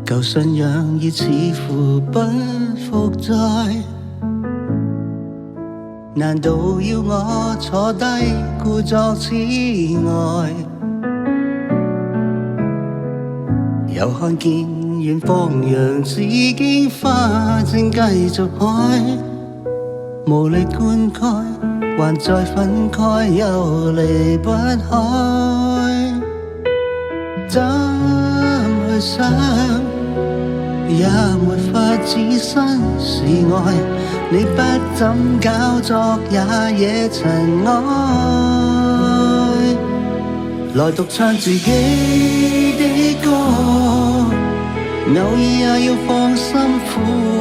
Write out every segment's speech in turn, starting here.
舊信仰已似乎不復在，難道要我坐低故作痴呆？又看見遠方洋紫荊花正繼續開，無力灌溉，還在憤慨，又離不開。怎去想，也沒法置身事外，你不怎搞作也惹塵埃。來獨唱自己的歌，偶爾也要放心撫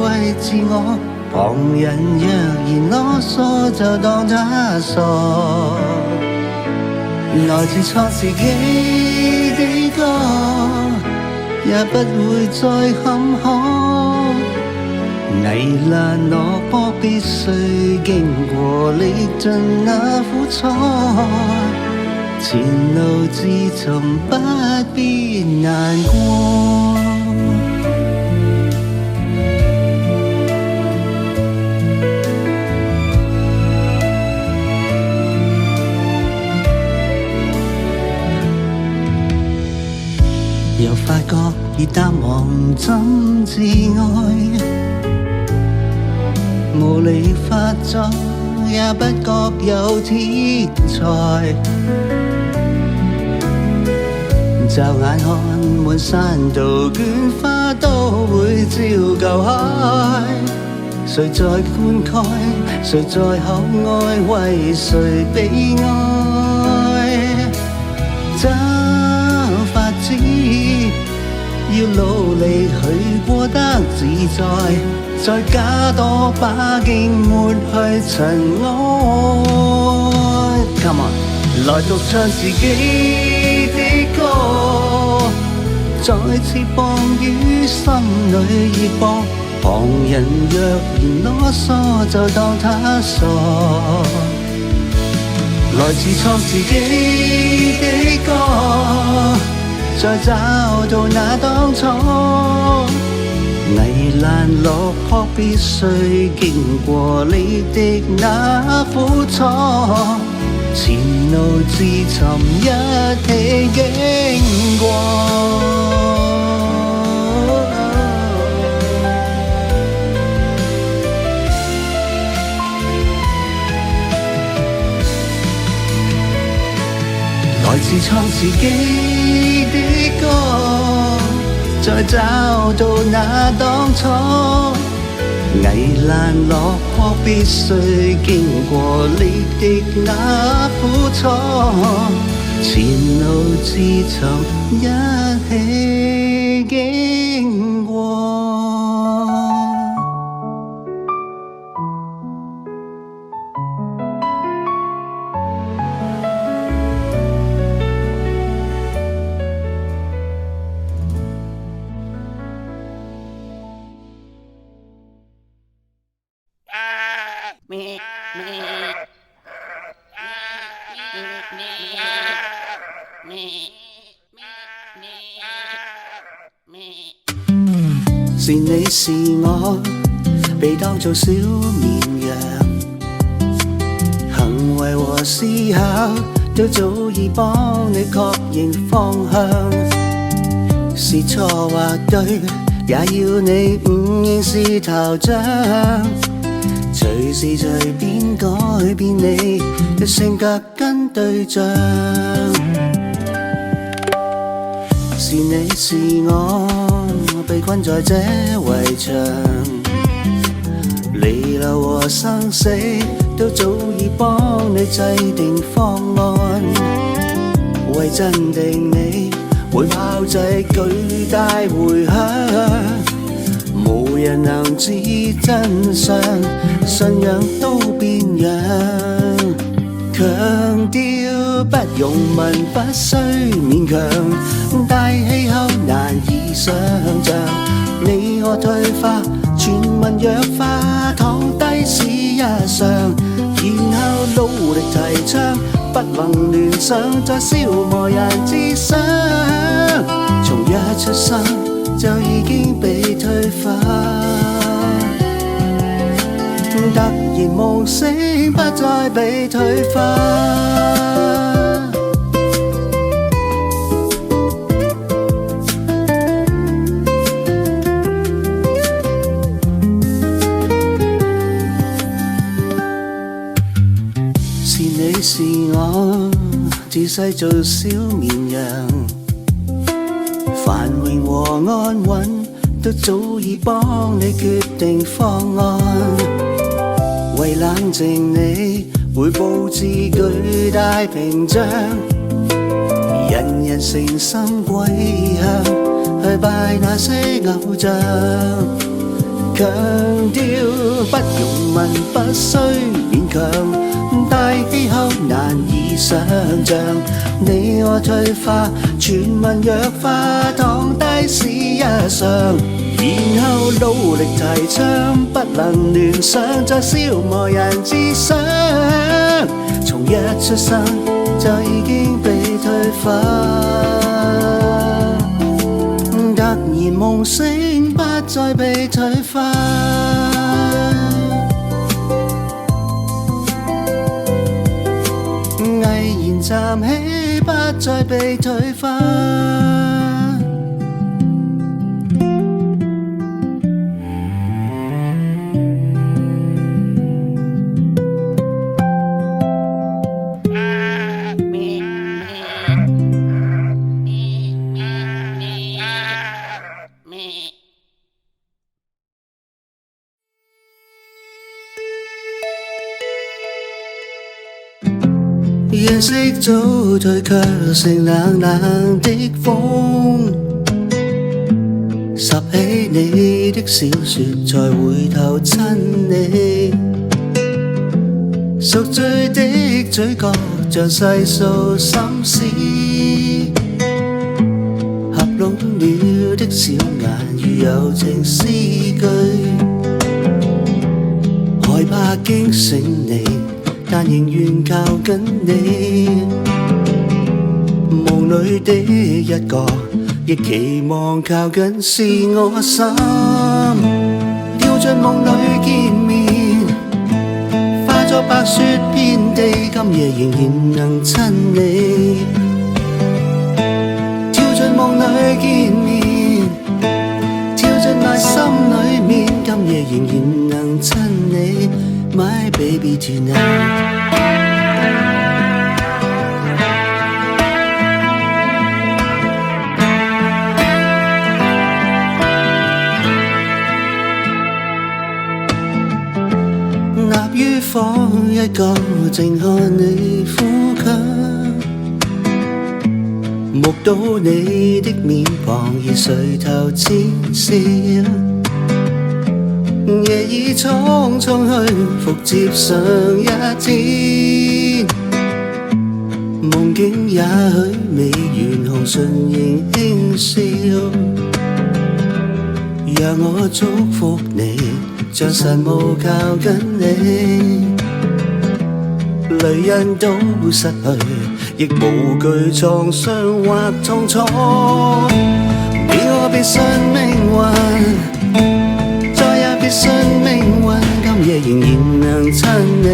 慰自我。旁人若然囉嗦，就當他傻。來自創自己的歌，也不會再坎坷。危難落魄必須經過，歷盡那苦楚。前路自尋，不必難過。又發覺已淡忘怎自愛，無理發作也不覺有天才。驟眼看滿山杜鵑花都會照舊開，誰在灌溉，誰在厚愛，為誰悲哀？找法子要努力去過得自在，再加多把勁抹去塵埃。Come on， 來獨唱自己的歌，再次放於心裏熱播。旁人若然囉嗦，就當他傻。來自創自己的歌，再找到那當初。危難落魄必須經過你的那苦楚，前路自尋一起經過。來自創自己的歌，再找到那當初。危難落魄必須經過你的那苦楚，前路自尋一起經過。是你是我，被當作小綿羊，行為和思考都早已幫你確認方向。是錯或對，也要你唔認是頭像。隨時隨便改變你嘅性格跟對象。是你是我，被困在這圍牆，離流和生死都早已幫你制定方案。為鎮定你，會炮製巨大迴響，無人能知真相，信仰都變樣。強調不容問，不需勉強，大氣候難以想像。你我退化，全民弱化，躺低是日常，然後努力提倡，不能聯想，再消磨人智商。從一出生就已經被推翻。突然夢醒，不再被推翻。是你是我，自細做小綿羊，繁榮和安穩都早已幫你決定方案。為冷靜你，會佈置巨大屏障，人人誠心歸向，去拜那些偶像。強調不用問，不需勉強，大氣候難以想像。你我退化，全民弱化，躺低是一常。然後努力提倡，不能聯想，再消磨人智商。從一出生就已經被推翻，突然夢醒，不再被推翻。毅然站起，不再被推翻。夜色早退，卻成冷冷的風，拾起你的小說，才回頭親你。熟醉的嘴角，像細數心思，合攏了的小眼，如柔情詩句，害怕驚醒你，但仍願靠緊你，夢裏的一角，亦期望靠緊是我心。跳進夢裏見面，化作白雪遍地，今夜仍然能親你。跳進夢裏見面，跳進內心裏面，今夜仍然能親你。My baby tonight。立於房一角，靜看你呼吸，目睹你的面龐已垂頭淺笑。夜已匆匆去，復接上一天，夢境也許未完，紅唇仍輕笑。讓我祝福你，像神母靠緊你，淚印都失去，亦無懼創傷或痛楚。你我別信命運，別信命運，今夜仍然能親你。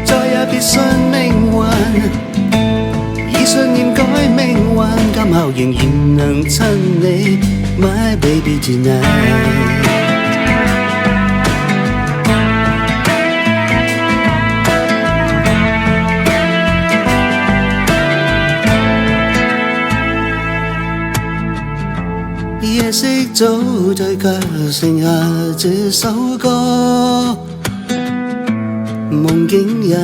再也別信命運，以信念改命運，今後仍然能親你。My baby tonight。夜色早退，卻剩下這首歌。夢境也許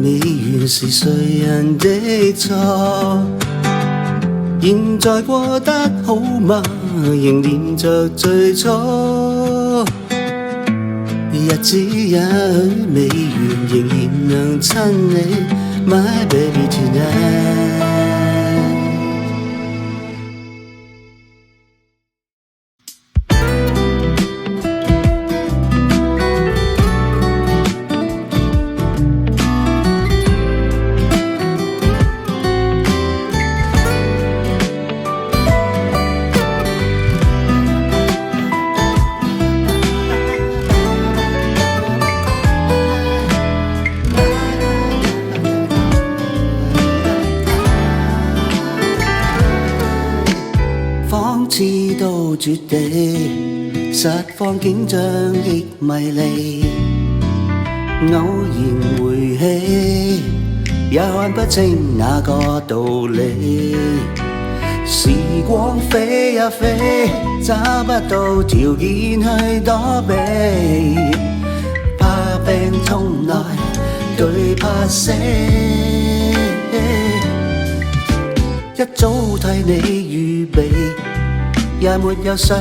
未完，是誰人的錯？現在過得好嗎？仍念着最初。日子也許未完，仍然能親你。My baby tonight。知道絕地，實況景象亦迷離。偶然回起，也看不清那個道理。時光飛呀飛，找不到條件去躲避，怕病痛來，懼怕死。一早替你預備，也沒有想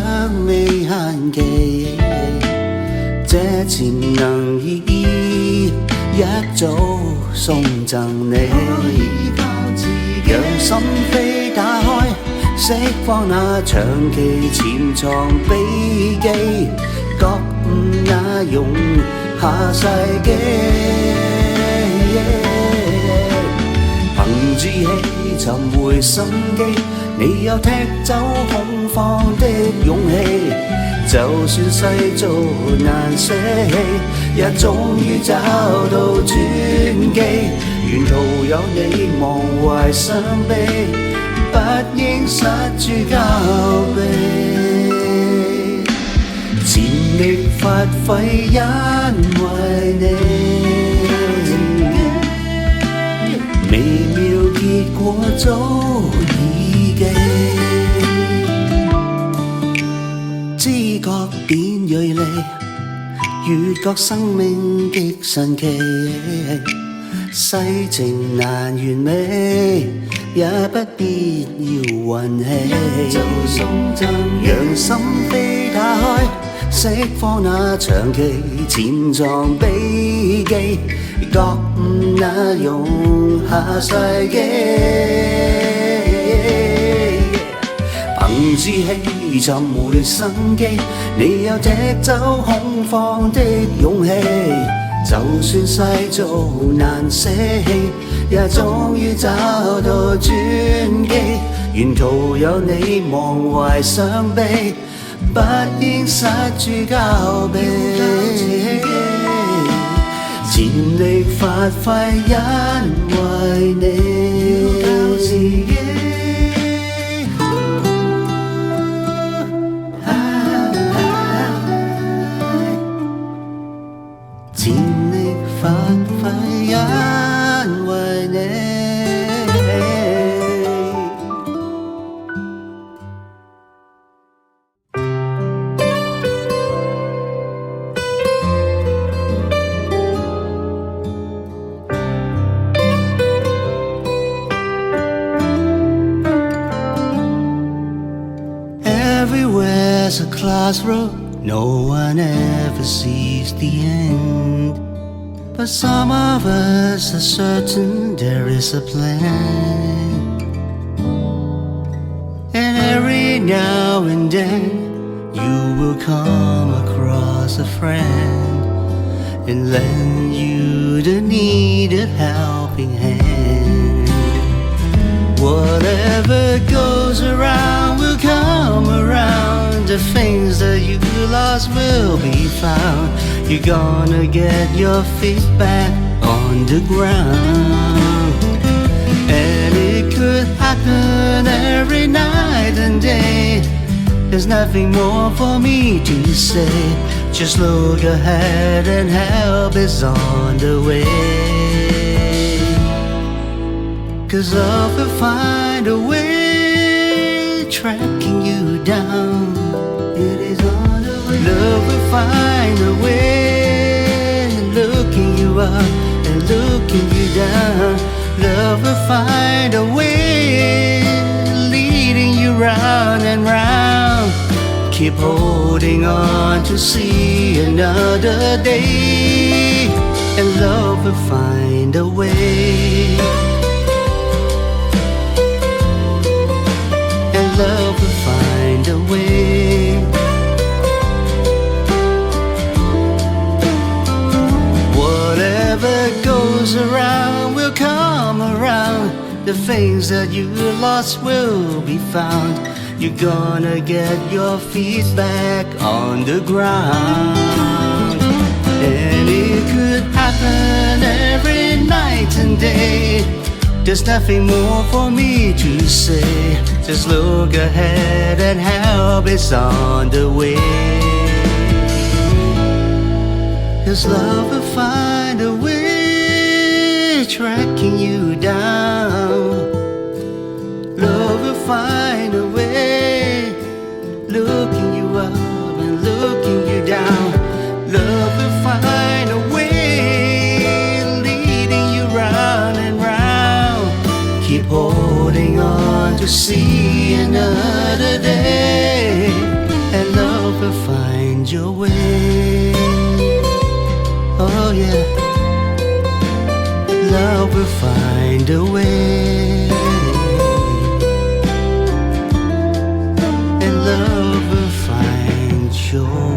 你限期。這潛能已一早送贈你，讓心扉打開，釋放那長期潛藏秘技，覺悟那容下世紀。憑志氣尋回生機，你有踢走恐慌的勇氣。就算世俗難捨棄，也終於找到轉機。沿途有你忘懷傷悲，不應失諸交臂。全力發揮，因為你微妙結果早已記。知覺變鋭利，越覺生命極神奇。世情難完美，也不必要運氣。讓心扉打開，釋放那長期潛藏秘技，覺悟那容下世紀。憑志氣尋回生機，你有踢走恐慌的勇氣。就算世俗難捨棄，也終於找到轉機。沿途有你忘懷傷悲，不應失諸交臂。全力發揮，因為你。全力發揮，因為你。Everywhere's a crossroad, no one ever sees the end. But some of us are certain there is a plan. And every now and then you will come across a friend and lend you the needed helping hand. Whatever goes around will come around. The things that you lost will be found. You're gonna get your feet back on the ground. And it could happen every night and day. There's nothing more for me to say. Just look ahead and help is on the way. 'Cause love will find a way, tracking you down. It is on the way. Love will find a way, looking you up and looking you down. Love will find a way, leading you round and round. Keep holding on to see another day, and love will find a way. Love will find a way. Whatever goes around will come around. The things that you lost will be found. You're gonna get your feet back on the ground. And it could happen every night and day. There's nothing more for me to say. Just look ahead and help is on the way. 'Cause love will find a way, tracking you down. Love will find a way, looking you up and looking you down. Love will find a way, leading you round and round. Keep holding on to see another day, and love will find your way. Oh yeah, love will find a way, and love will find your way.